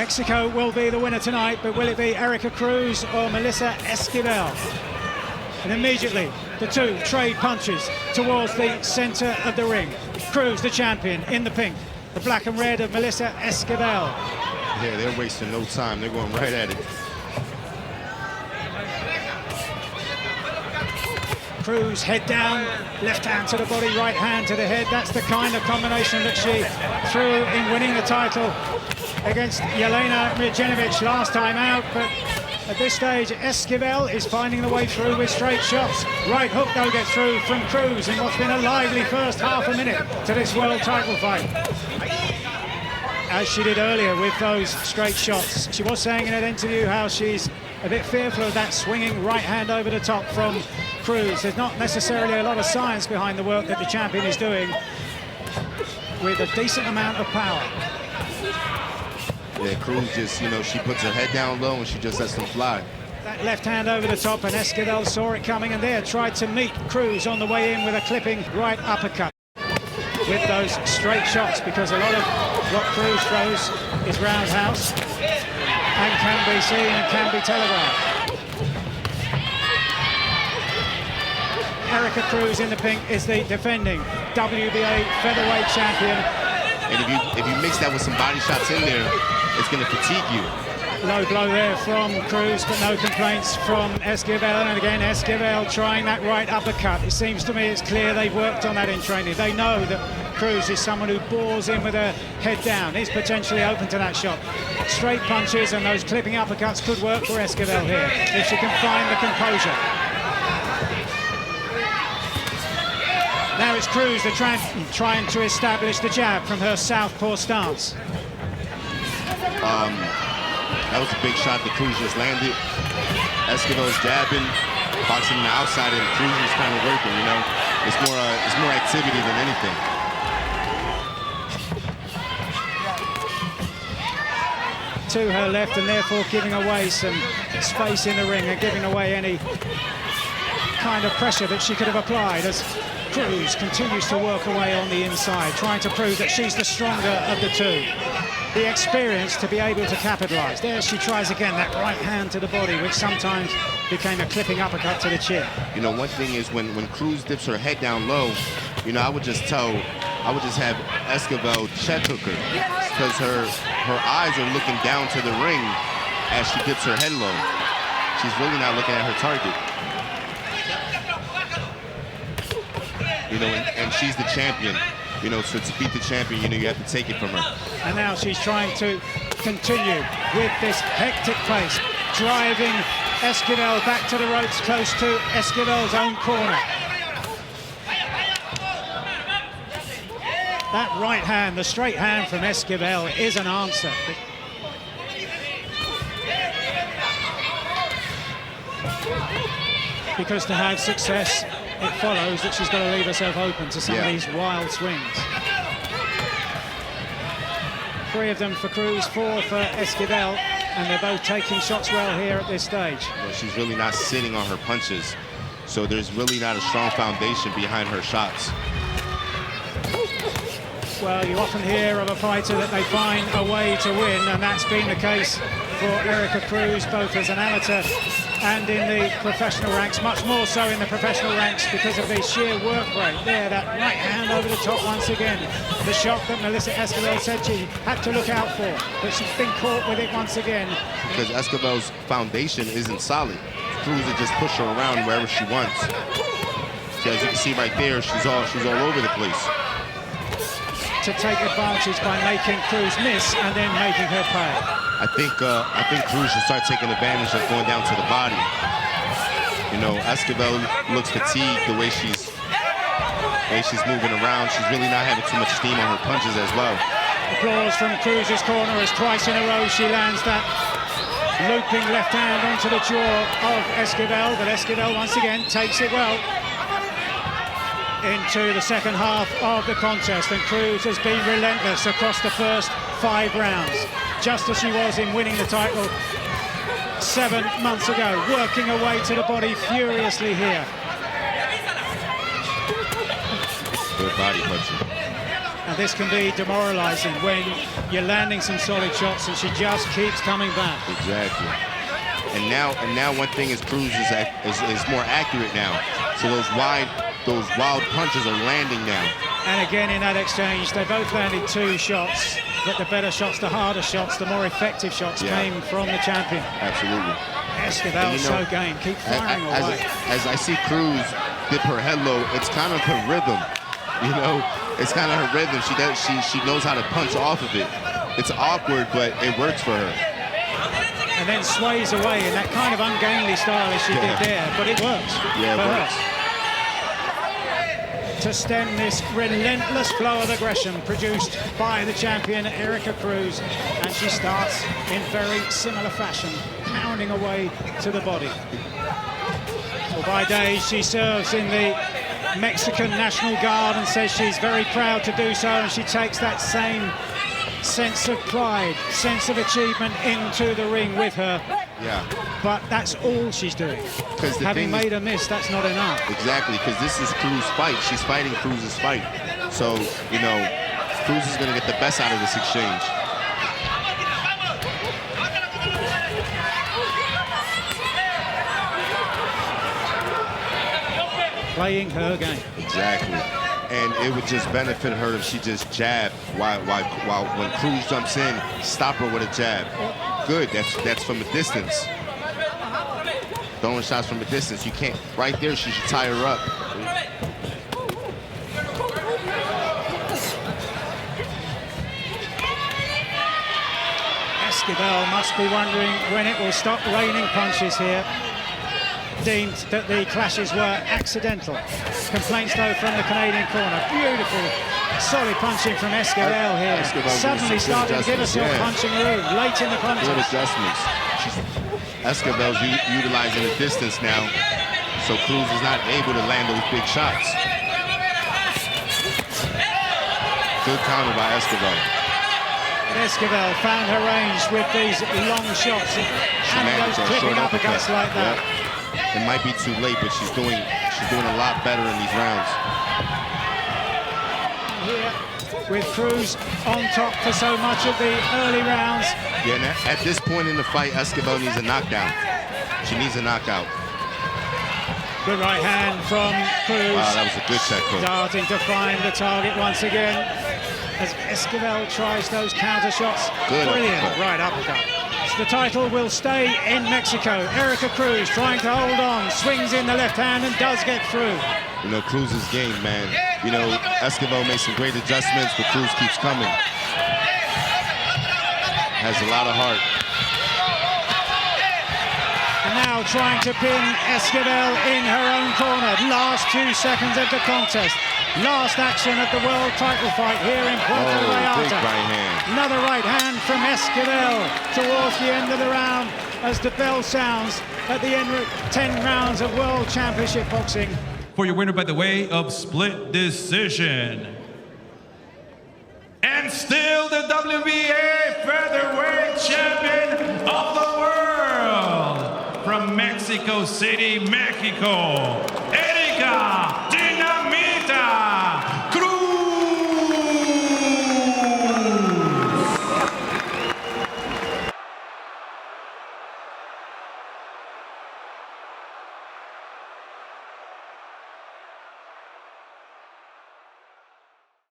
Mexico will be the winner tonight, but will it be Erika Cruz or Melissa Esquivel? And immediately, the two trade punches towards the centre of the ring. Cruz, the champion, in the pink. The black and red of Melissa Esquivel. Yeah, they're wasting no time. They're going right at it. Cruz, head down, left hand to the body, right hand to the head. That's the kind of combination that she threw in winning the title against Jelena Mijenovic last time out. But at this stage, Esquivel is finding the way through with straight shots. Right hook, though, gets through from Cruz in what's been a lively first half a minute to this world title fight. As she did earlier with those straight shots. She was saying in an interview how she's a bit fearful of that swinging right hand over the top from Cruz. There's not necessarily a lot of science behind the work that the champion is doing, with a decent amount of power. Yeah, Cruz just, you know, she puts her head down low and she just lets them fly. That left hand over the top, and Esquivel saw it coming and there tried to meet Cruz on the way in with a clipping right uppercut. With those straight shots, because a lot of what Cruz throws is roundhouse and can be seen and can be telegraphed. Erika Cruz in the pink is the defending WBA featherweight champion. And if you mix that with some body shots in there, it's going to fatigue you. Low blow there from Cruz, but no complaints from Esquivel. And again, Esquivel trying that right uppercut. It seems to me it's clear they've worked on that in training. They know that Cruz is someone who bores in with her head down. He's potentially open to that shot. Straight punches and those clipping uppercuts could work for Esquivel here, if she can find the composure. Now it's Cruz, the champion, trying to establish the jab from her southpaw stance. That was a big shot that Cruz just landed. Esquivel's jabbing, boxing on the outside, and Cruz is kind of working, you know. It's more activity than anything. To her left, and therefore giving away some space in the ring and giving away any kind of pressure that she could have applied, as Cruz continues to work away on the inside, trying to prove that she's the stronger of the two. The experience to be able to capitalize. There she tries again, that right hand to the body, which sometimes became a clipping uppercut to the chin. You know, one thing is when Cruz dips her head down low, you know, I would just have Esquivel check hook her, because her eyes are looking down to the ring as she dips her head low. She's really not looking at her target. You know, and she's the champion. You know, so to beat the champion, you know, you have to take it from her. And now she's trying to continue with this hectic pace, driving Esquivel back to the ropes, close to Esquivel's own corner. That right hand, the straight hand from Esquivel, is an answer. Because to have success, it follows that she's got to leave herself open to some of these wild swings. 3 of them for Cruz, 4 for Esquivel, and they're both taking shots well here at this stage. You know, she's really not sitting on her punches, so there's really not a strong foundation behind her shots. Well, you often hear of a fighter that they find a way to win, and that's been the case for Erika Cruz, both as an amateur and in the professional ranks, much more so in the professional ranks because of the sheer work rate. There, that right hand over the top once again. The shot that Melissa Esquivel said she had to look out for, but she's been caught with it once again. Because Esquivel's foundation isn't solid. Cruz will just push her around wherever she wants. So as you can see right there, she's all over the place. To take advantage by making Cruz miss and then making her pay. I think Cruz should start taking advantage of going down to the body. You know, Esquivel looks fatigued the way she's moving around. She's really not having too much steam on her punches as well. Applause from Cruz's corner as twice in a row she lands that looping left hand onto the jaw of Esquivel, but Esquivel once again takes it well into the second half of the contest, and Cruz has been relentless across the first 5 rounds, just as she was in winning the title 7 months ago, working away to the body furiously here. Good body punching. And this can be demoralizing when you're landing some solid shots and she just keeps coming back. Exactly. And now one thing is Cruz is more accurate now. So those wild punches are landing now. And again in that exchange, they both landed 2 shots, but the better shots, the harder shots, the more effective shots came from the champion. Absolutely. Esquivel so game, keep firing away. As I see Cruz dip her head low, it's kind of her rhythm. You know, it's kind of her rhythm. She knows how to punch off of it. It's awkward, but it works for her. And then sways away in that kind of ungainly style as she did there, but it works for her. To stem this relentless flow of aggression produced by the champion, Erika Cruz, and she starts in very similar fashion, pounding away to the body. Well, by day, she serves in the Mexican National Guard and says she's very proud to do so, and she takes that same sense of pride, sense of achievement into the ring with her. Yeah. But that's all she's doing. Having made a miss, that's not enough. Exactly, because this is Cruz's fight. She's fighting Cruz's fight. So, you know, Cruz is going to get the best out of this exchange. Playing her game. Exactly. And it would just benefit her if she just jabbed while when Cruz jumps in, stop her with a jab. Good, that's from a distance. Throwing shots from a distance, you can't, right there, she should tie her up. Esquivel must be wondering when it will stop raining punches here. Deemed that the clashes were accidental. Complaints though from the Canadian corner. Beautiful, solid punching from Esquivel here. Suddenly starting to give herself punching room late in the contest. Good adjustments. Esquivel's utilizing the distance now, so Cruz is not able to land those big shots. Good counter by Esquivel. Esquivel found her range with these long shots. And those clipping uppercuts like that. Yep. It might be too late, but she's doing a lot better in these rounds. Here with Cruz on top for so much of the early rounds. Yeah, and at this point in the fight, Esquivel needs a knockdown. She needs a knockout. Good right hand from Cruz. Wow, that was a good check hook. Starting to find the target once again as Esquivel tries those counter shots. Good. Brilliant right uppercut. The title will stay in Mexico. Erika Cruz trying to hold on, swings in the left hand and does get through. You know, Cruz's game, man. You know, Esquivel made some great adjustments, but Cruz keeps coming. Has a lot of heart. And now trying to pin Esquivel in her own corner. Last 2 seconds of the contest. Last action of the world title fight here in Puerto Vallarta. Big right hand. Another right hand from Esquivel towards the end of the round as the bell sounds at the end of 10 rounds of World Championship Boxing. For your winner by the way of split decision. And still the WBA featherweight champion of the world from Mexico City, Mexico, Erika